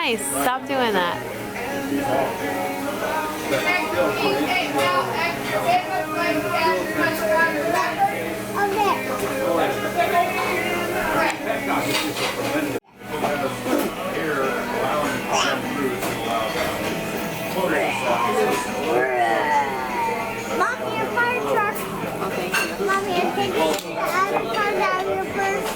nice. Stop doing that. Mommy, your fire truck. Oh, thank you. Mommy, I'm taking the avocados out of your purse.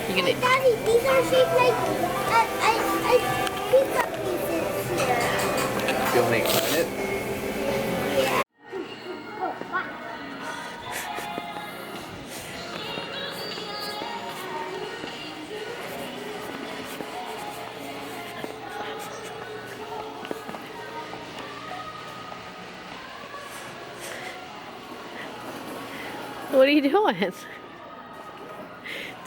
You gonna? Daddy, these are shaped like pizza pieces here. You want me to cut it? Yeah. What are you doing?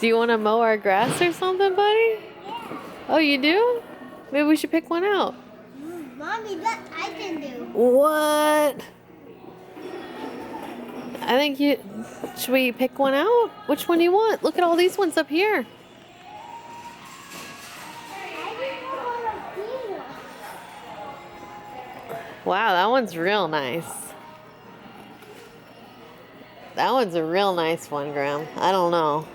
Do you want to mow our grass or something, buddy? Yeah. Oh, you do? Maybe we should pick one out. Mommy, that I can do. What? I think you... Should we pick one out? Which one do you want? Look at all these ones up here. Wow, that one's real nice. That one's a real nice one, Graham. I don't know.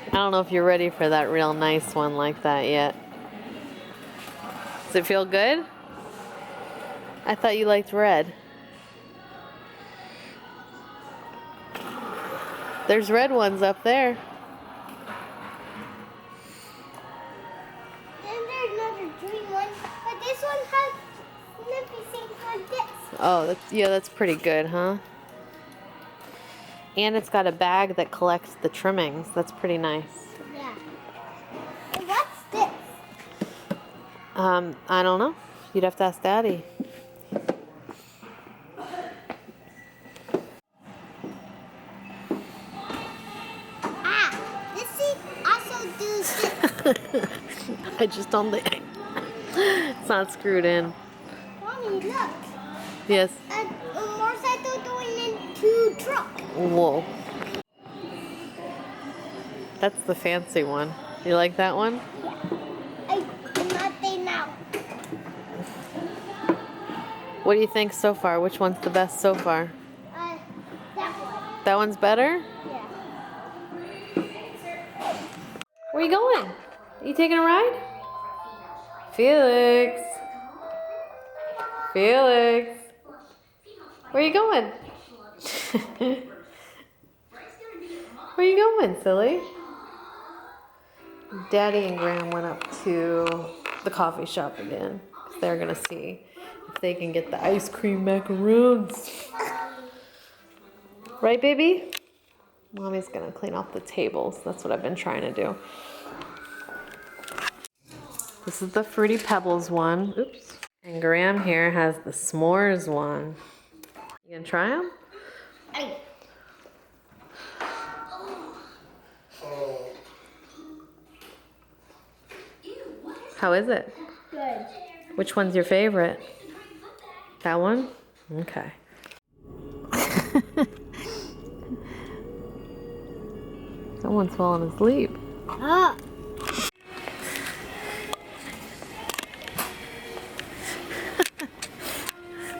I don't know if you're ready for that real nice one like that yet. Does it feel good? I thought you liked red. There's red ones up there. And there's another green one, but this one has nippy things like this. Oh, that's pretty good, huh? And it's got a bag that collects the trimmings. That's pretty nice. Yeah. And what's this? I don't know. You'd have to ask Daddy. This seat also does this. I just don't think it's not screwed in. Mommy, look. Yes. A motorcycle going into truck. Whoa. That's the fancy one. You like that one? I'm not there now. What do you think so far? Which one's the best so far? That one. That one's better? Yeah. Where are you going? Are you taking a ride? Felix. Felix. Where are you going? Where are you going, silly? Daddy and Graham went up to the coffee shop again. They're gonna see if they can get the ice cream macaroons. Right, baby? Mommy's gonna clean off the tables. That's what I've been trying to do. This is the Fruity Pebbles one. Oops. And Graham here has the s'mores one. You gonna try them? Hey. How is it? Good. Which one's your favorite? That one? Okay. Someone's falling asleep. Ah.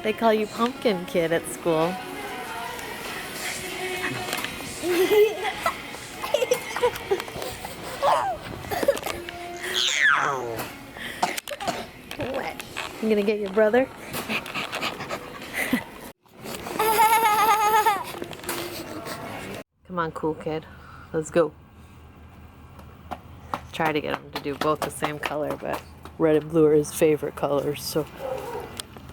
They call you Pumpkin Kid at school. What? You gonna get your brother? Come on, cool kid. Let's go. Try to get him to do both the same color, but red and blue are his favorite colors, so